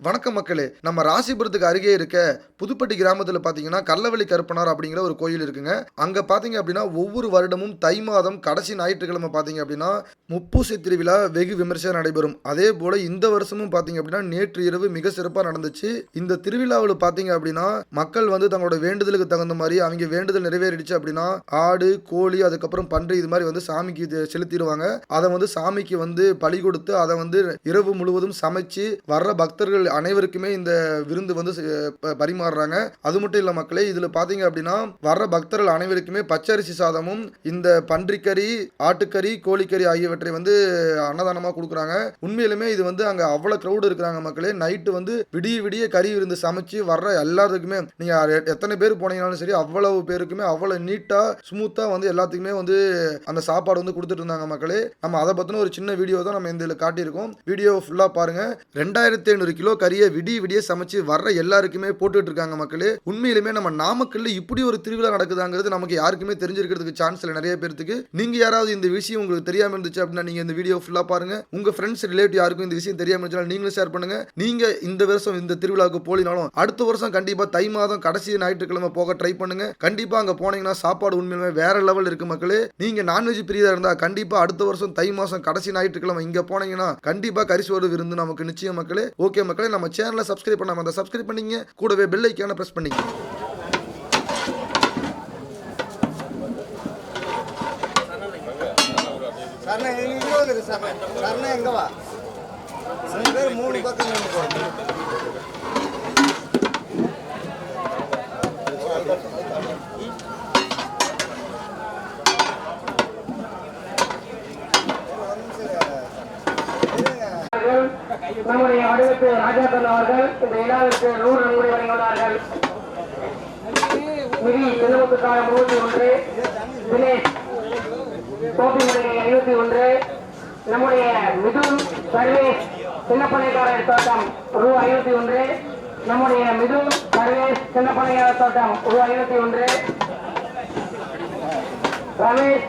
வணக்கம் மக்களே. நம்ம ராசிபுரத்துக்கு அருகே இருக்க புதுப்பட்டி கிராமத்தில் பார்த்தீங்கன்னா கள்ளவெளி கருப்பனார் அப்படிங்கிற ஒரு கோயில் இருக்குங்க. அங்கே பார்த்தீங்க அப்படின்னா ஒவ்வொரு வருடமும் தை மாதம் கடைசி ஞாயிற்றுக்கிழமை பார்த்தீங்க அப்படின்னா முப்பூசை திருவிழா வெகு விமர்சையாக நடைபெறும். அதே போல் இந்த வருஷமும் பார்த்தீங்க அப்படின்னா நேற்று இரவு மிக சிறப்பாக நடந்துச்சு. இந்த திருவிழாவில் பார்த்தீங்க அப்படின்னா மக்கள் வந்து தங்களோட வேண்டுதலுக்கு தகுந்த மாதிரி அவங்க வேண்டுதல் நிறைவேறிடுச்சு அப்படின்னா ஆடு, கோழி, அதுக்கப்புறம் பன்றி இது மாதிரி வந்து சாமிக்கு செலுத்திடுவாங்க. அதை வந்து சாமிக்கு வந்து பலி கொடுத்து அதை வந்து இரவு முழுவதும் சமைச்சு வர்ற பக்தர்கள் அனைவருக்குமே இந்த விருந்து வந்து பரிமாறுறாங்க. அது மட்டும் இல்ல மக்களே, இதுல பாத்தீங்க அப்படின்னா வர்ற பக்தர்கள் அனைவருக்குமே பச்சரிசி சாதமும் இந்த பன்றிக்கறி, ஆட்டுக்கறி, கோழிக்கறி ஆகியவற்றை வந்து அன்னதானமா கொடுக்குறாங்க. உண்மையிலுமே இது வந்து அங்க அவ்வளவு கிரௌட் இருக்கிறாங்க மக்களே. நைட்டு வந்து விடிய விடிய கறி விருந்து சமைச்சு வர்ற எல்லாத்துக்குமே நீங்க எத்தனை பேர் போனீங்கன்னாலும் சரி அவ்வளவு பேருக்குமே அவ்வளவு நீட்டா ஸ்மூத்தா வந்து எல்லாத்துக்குமே வந்து அந்த சாப்பாடு வந்து கொடுத்துட்டு இருந்தாங்க மக்களே. நம்ம அதை பத்தின ஒரு சின்ன வீடியோ தான் நம்ம இந்த காட்டியிருக்கோம். வீடியோ ஃபுல்லா பாருங்க. 2500 கிலோ கறியை விடிய சமைச்சு வர்ற எல்லாருக்குமே போட்டுட்டு இருக்காங்க மக்களே. உண்மையிலுமே நம்ம நாமக்கல்ல இப்படி ஒரு திருவிழா நடக்குதாங்கிறது நமக்கு யாருக்குமே தெரிஞ்சிருக்கிறதுக்கு சான்ஸ் இல்லை நிறைய பேருக்கு. நீங்க யாராவது இந்த விஷயம் உங்களுக்கு தெரியாம இருந்துச்சு அப்படின்னா நீங்க இந்த வீடியோ ஃபுல்லா பாருங்க. உங்க ஃப்ரெண்ட்ஸ் ரிலேட்டிவ் யாருக்கும் இந்த விஷயம் தெரியாம இருந்துச்சுன்னா நீங்களும் ஷேர் பண்ணுங்க. நீங்க இந்த வருஷம் இந்த திருவிழாவுக்கு போலினாலும் அடுத்த வருஷம் கண்டிப்பா தை மாதம் கடைசி ஞாயிற்றுக்கிழமை போக ட்ரை பண்ணுங்க. கண்டிப்பா அங்க போனீங்கன்னா சாப்பாடு உண்மையிலுமே வேற லெவல் இருக்கு மக்களே. நீங்க நான்வெஜ் பிரியரா இருந்தா கண்டிப்பா அடுத்த வருஷம் தை மாதம் கடைசி ஞாயிற்றுக்கிழமை இங்க போனீங்கன்னா கண்டிப்பா கரிசோறு விருந்து நமக்கு நிச்சயம் மக்களே. ஓகே மக்களே, நம்ம சேனலை சப்ஸ்கிரைப் பண்ணாம அந்த சப்ஸ்கிரைப் பண்ணீங்க, கூடவே பெல் ஐகானை பிரஸ் பண்ணீங்க. நம்முடைய வடிவத்து ராஜாக்கன் அவர்கள் இந்த விழாவிற்கு 100 நன்கொடை வழங்கியுள்ளார்கள். நிதி செல்வத்துக்காக 31, தினேஷ் கோபிமுறை 51, நம்முடைய மிதுன் சர்வேஷ் சின்னப்பனைக்காரர் தோட்டம் ரூ. 51, நம்முடைய மிதுன் சர்வேஷ் சின்னப்பனைக்காரர் தோட்டம் ரூ. 51, ரமேஷ்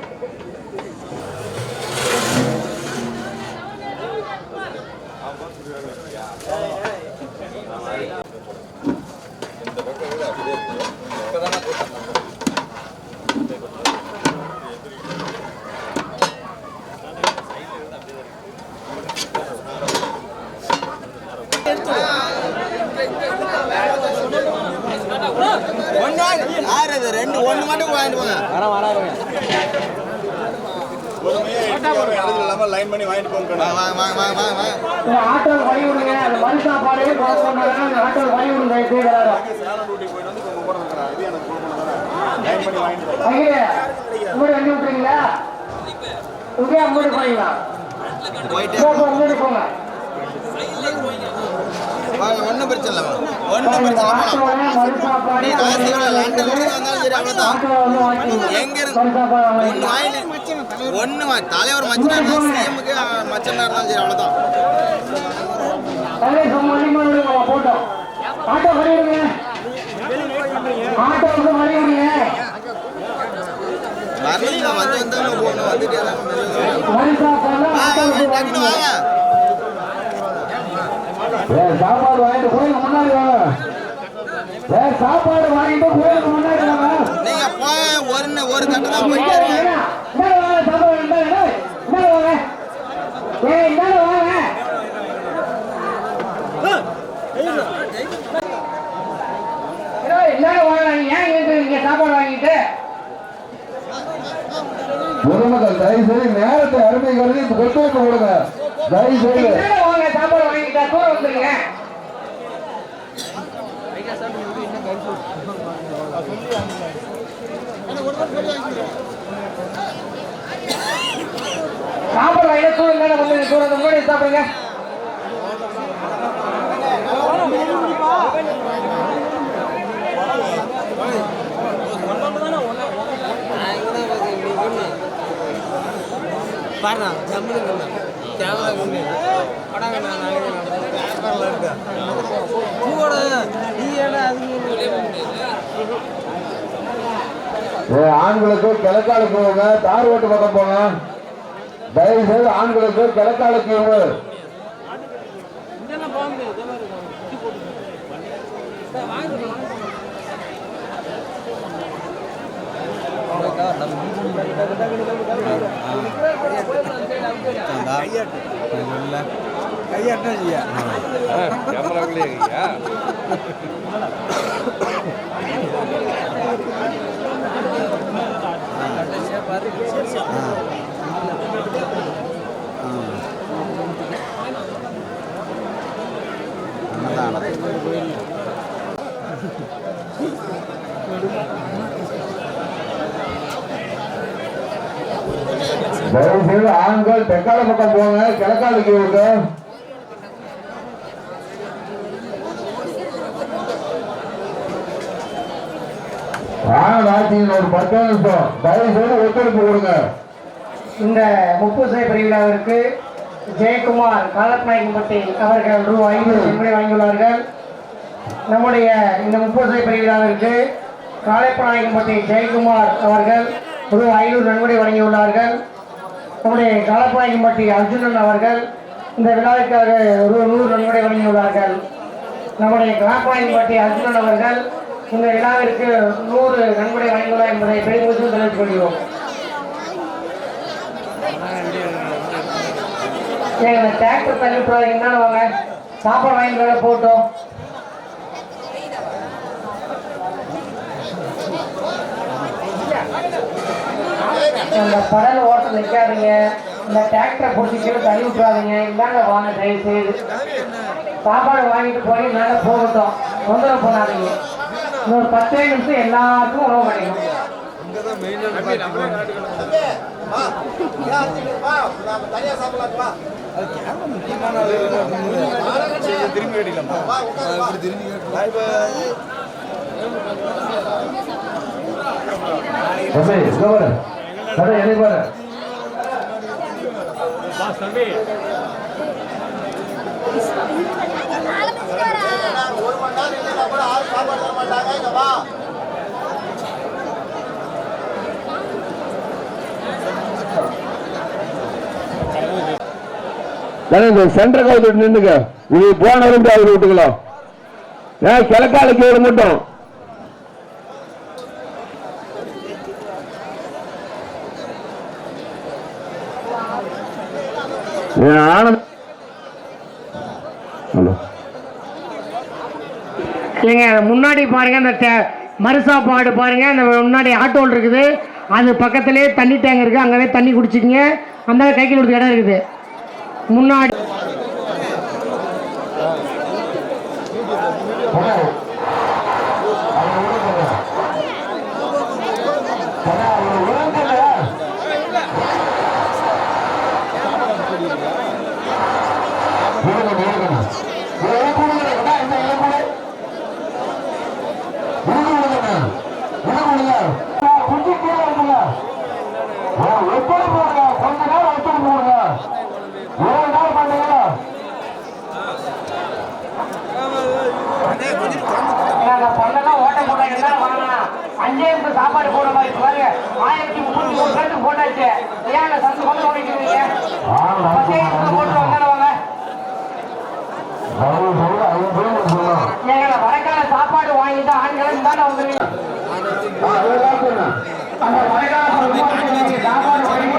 ஒன்னு மட்டும் வாங்கிட்டு லைன் பண்ணி வாங்கிட்டு போங்க. ஆட்டோல் வழி விடுங்க. அந்த மண் சாப்பாடு ஆட்டோல் வழி விடுங்க. வண்டி விட்டுறீங்களா? இங்கே மூடி போறீங்களா? மூடி போங்க. ஒன்னும் பிரச்சனை இல்லை, ஒன்னும் பிரச்சனை ஒண்ணு தலைவர் மச்சனா சிஎம்க்கு மச்சனா இருந்தாலும் சரி அவ்வளவுதான். போட்டோம் ஆட்டோ வரையுங்க. ஆட்டோவுக்கு வரையுங்க. வரல வந்து போகணும் வந்துட்டு வாங்க. சாப்பாடு வாங்கிட்டு கோயிலுக்கு முன்னாடி வாங்க. சாப்பாடு வாங்கிட்டு கோயிலுக்கு முன்னாடி வாங்க. நீங்க போய் ஒரு கட்டு தான் போயிட்டு சாப்பாடு வாங்கிட்டு பொதுமக்கள் தயவு செய்து நேரத்தை அருமை கருதி ஒத்துழைப்பு கொடுங்க. தயவு செய்து சாப்பாடு வாங்கிட்டா கூட வந்துருங்க. சாப்பாடு வாங்கிட்டு தூரம் முன்னாடி சாப்பிடுங்க. பாருங்க ஆண்களுக்கு கிழக்கால போங்க, தார் ஓட்டு பக்கம் போங்க. தயவு செய்து ஆண்களுக்கு கிழக்காலுக்கு தயவுசெய்து ஆண்கள் தெற்கால பக்கம் போங்க, கிழக்காலுக்கு இருக்கு. ஆட்சியின் ஒரு 10 நிமிஷம் தயவுசெய்து ஒத்துழைப்பு கொடுங்க. இந்த முப்பூசை பிரிவிழாவிற்கு ஜெயக்குமார் காலப்பநாயக்கம்பட்டி அவர்கள் ரூ. 500 நன்கொடை வாங்கியுள்ளார்கள். நம்முடைய இந்த முப்பூசை பிரிவிழாவிற்கு காலப்பநாயக்கம்பட்டி ஜெயக்குமார் அவர்கள் ரூ. 500 நன்கொடை வழங்கியுள்ளார்கள். நம்முடைய காலப்பநாயக்கம்பட்டி அர்ஜுனன் அவர்கள் இந்த விழாவிற்காக ரூ. 100 நன்கொடை வழங்கியுள்ளார்கள். நம்முடைய காலப்பநாயக்கம்பட்டி அர்ஜுனன் அவர்கள் இந்த விழாவிற்கு 100 நன்கொடை வழங்கியுள்ளார் என்பதை பெருமிதம் தெரிவித்துக் கொள்கிறோம். எங்களை டிராக்டர் தள்ளி விட்டுறாங்க, வாங்க சாப்பாடு வாங்கி போட்டோம். இந்த படல் ஓட்ட நிற்காதீங்க, இந்த டிராக்டரை பிடிச்சிட்டு தள்ளி விட்டுறாதீங்க. இந்தாங்க வாங்க, தயவு செய்து சாப்பாடு வாங்கிட்டு போய் மேலே போகட்டும், தொந்தரவு பண்ணாதீங்க. இன்னொரு 10 நிமிஷம் எல்லாருக்கும் உணவு கிடைக்கும். சென்டர் கவுத்து நின்றுங்க, இது போனவரும் அவர் விட்டுக்கலாம். ஏன் கிழக்காலுக்கு விட மட்டும் ஆனந்த் இல்லைங்க, முன்னாடி பாருங்க, அந்த மறுசாப்பாடு பாருங்க, அந்த முன்னாடி ஆட்டோல் இருக்குது, அது பக்கத்திலே தண்ணி டேங்க் இருக்குது, அங்கவே தண்ணி குடிச்சிக்கிங்க. அந்த கைக்கு கொடுத்த இடம் இருக்குது முன்னாடி. சாப்பாடு போட மாதிரி பாருங்க, 1033 பேருக்கு போட்டாச்சு. ஏன் சத்து கொண்டு ஓடிக்கிறீங்க? போட்டு வந்தானவங்க எங்களை வடக்கால சாப்பாடு வாங்கிட்டு ஆண்களும் தானே வந்துருவீங்க. அந்த வடக்கால சாப்பாடு வாங்கி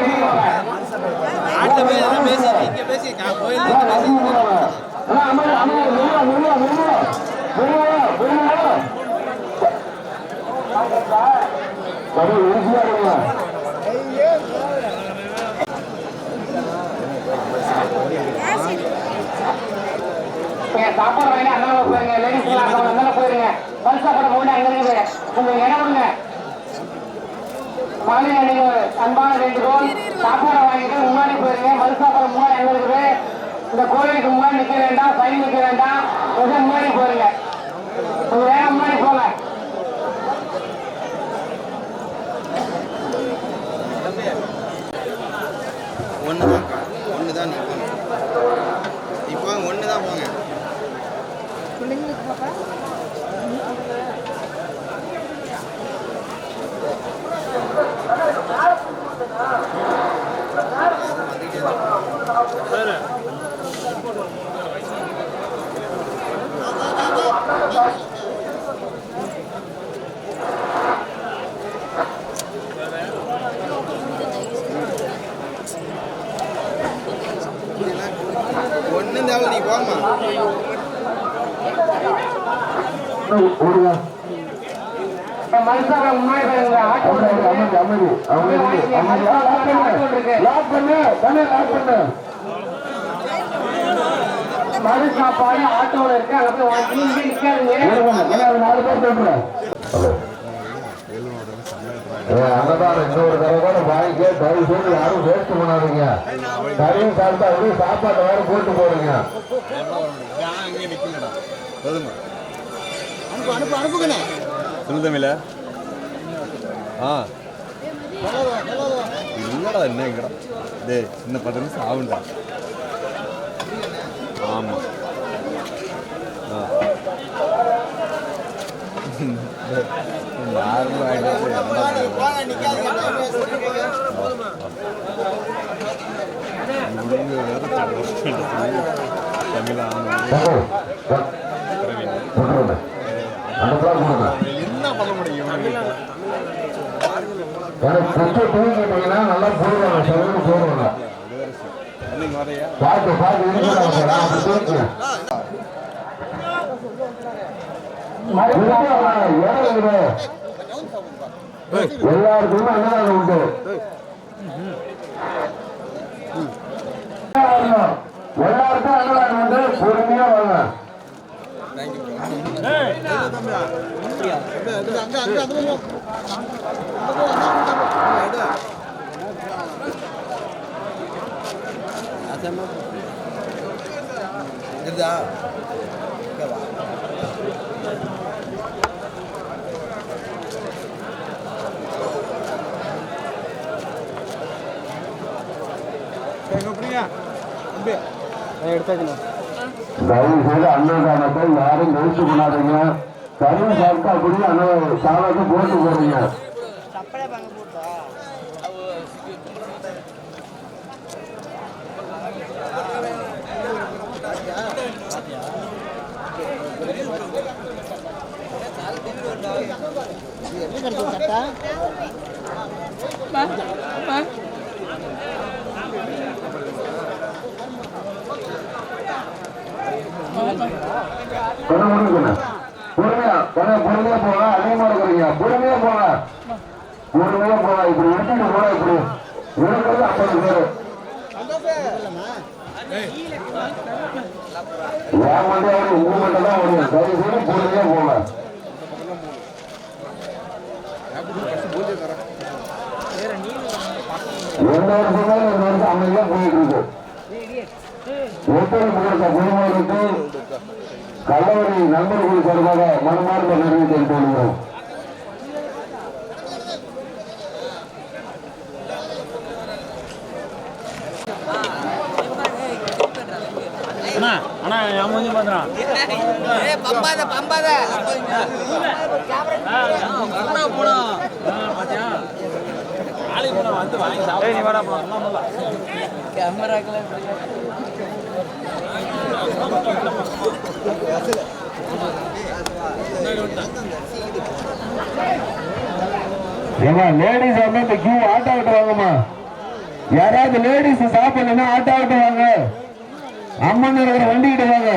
சாப்பாடு வாங்கி அண்ணாவை போயிருங்க, லேடிஸ் அண்ணாவை போயிருங்க. பல் சாப்பாடு போட்டு அங்க இருக்குது, உங்களுக்கு இடம் கொடுங்க. மகளிர் நீங்க அன்பான வேண்டுகோள், சாப்பாடு வாங்கிட்டு முன்னாடி போயிருங்க. பல் சாப்பாடு முன்னாடி அங்க இருக்குது. இந்த கோயிலுக்கு முன்னாடி நிக்க வேண்டாம், சைன் நிக்க வேண்டாம், கொஞ்சம் முன்னாடி போயிருங்க. உங்க வேகம் முன்னாடி போங்க. ஒண்ணுதான் இப்போ ஒண்ணுதான் போங்க. ஒன்றும் தேவை நீ போமா. மனுஷாக முன்னாடி ஆட்டோ மறு சாப்பாடு ஆட்டோல இருக்கு. அங்க போய் வாங்கி நிக்காதீங்க. அங்கதான் இன்னொரு தடவை வாங்கிக்க தயவு செய்து யாரும் வேஸ்ட் பண்ணாதீங்க. கறியும் சாப்பிட்டா அப்படியே சாப்பாட்டை வேற போட்டு போறீங்க. அனுப்புங்கண்ணே. சொல்லுதமில்ல இல்லடா என்ன எங்கடா டேய் இன்னும் 10 நிமிஷம் ஆகும்டா. ஆமாம் என்ன பண்ண முடியும்? நல்லா போடுவாங்க சொல்லுங்க போடுவாங்க பார்த்து பார்த்து எல்லாருக்குமே அன்னதானம் உண்டு. எல்லாருக்கும் அன்னதானம் உண்டு. பொறுமையா வாங்க. தயவு செய்து அன்னதானத்தை யாரும் நினைச்சு கொண்டாதீங்க. கறி சாப்பிட்டா அப்படியே அன்ன சாதத்தை போட்டு போறீங்க. பொறுமையா போங்க. அதிகமா இருக்கிறீங்க. பொறுமையா போங்க. பொறுமையா போங்க. இப்படி எடுத்துட்டு போனா இப்படி இருக்கிறது 50 பேரு. என் மட்டும் அவரு உங்க மட்டும் தான் முடியும். தயவு செய்து பொறுமையா போங்க. எந்த வருஷமே இந்த வருஷம் அமைதியா போயிட்டு இருக்கு. ஒத்துழைப்பு குடும்பங்களுக்கு கல்லூரி நண்பர்கள் சார்பாக மனமார்ந்த நன்றி தெரிவித்துக் கொள்கிறோம். லேடிஸ் வந்து இந்த கியூ ஆட்டோ விட்டு வாங்கம்மா. யாராவது லேடிஸ் சாப்பிடணும்னா ஆட்டோ விட்டு வாங்க. அம்மன் இருக்கிற வண்டிக்கிட்டு வாங்க.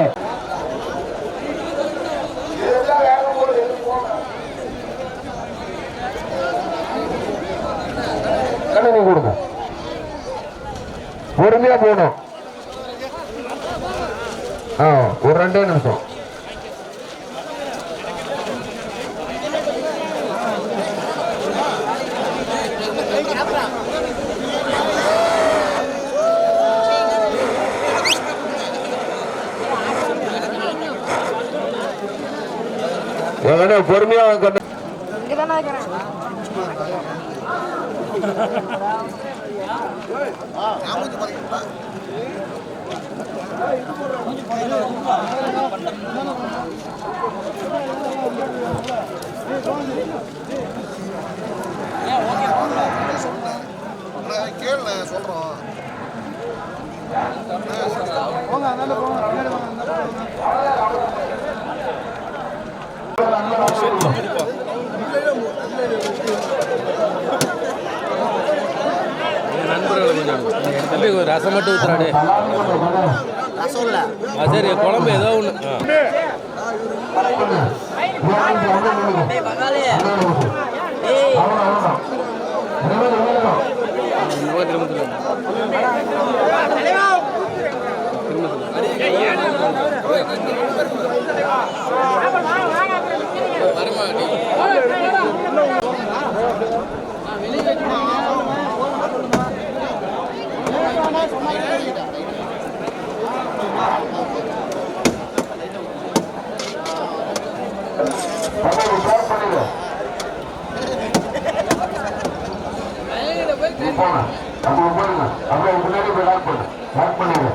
கணக்கு கொடுங்க. பொறுமையா போகணும். ஒரு 2 நிமிஷம். பொறுமையா கேள்வி சொல்றோம். நண்பர்களை கொஞ்சம் ரசம் மட்டும் ஊத்துறாடு. ரசம்ல சரி குழம்பு ஏதோ ஒன்று அப்படியே முன்னாடி போய் லாக் பண்ணு, லாக் பண்ணிடு.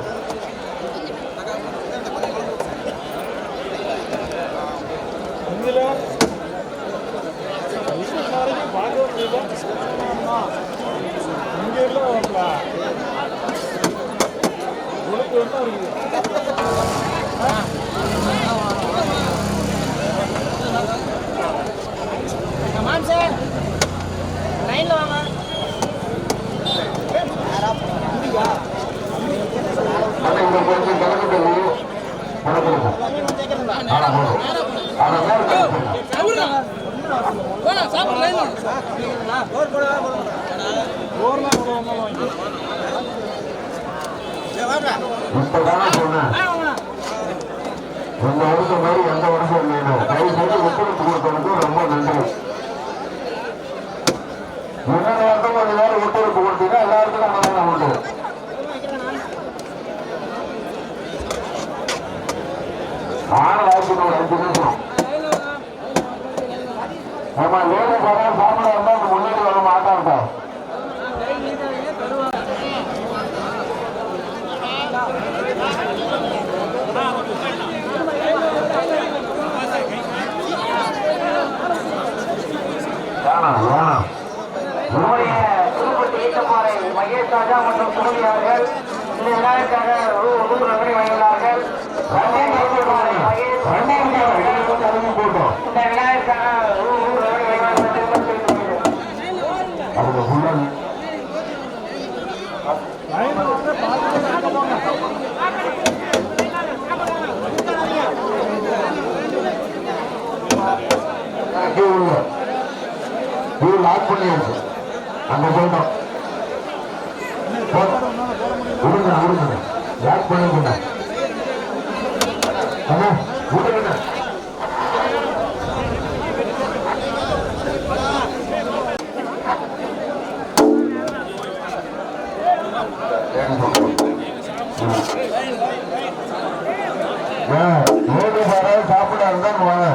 இந்த கொஞ்சம் கலந்துட்டு இப்பதானே சொன்னேன், இந்த வருஷம் மாதிரி எந்த வருஷம் இல்லைன்னு. தயவு செய்து ஒத்துழைப்பு கொடுத்தவனுக்கு ரொம்ப நன்றி. முன்னாடி வருஷம் கொஞ்ச நேரம் ஒத்துழைப்பு கொடுத்தீங்கன்னா எல்லாருக்கும் மனதில் உண்டு. ஆனது ஆயிரத்தி ஒரு 5 நிமிஷம். நம்ம லேடி சாப்பிட வந்தா முன்னாடி வர மாட்டாங்க. நம்முடைய புதுப்பட்டி ஈட்டப்பாறை மகேஷ் ராஜா மற்றும் துணைவியார்கள் இந்த விழாவிற்காக ரூபாய் வழங்கியுள்ளார்கள். இந்த விழாவிற்காக லாக் பண்ணியாச்சு. அங்க போயிட்டோம், விடுங்க விடுங்க, லாக் பண்ணிக்கோங்க. விடுங்க லேடி பாரு சாப்பிட இருந்தா வாங்க.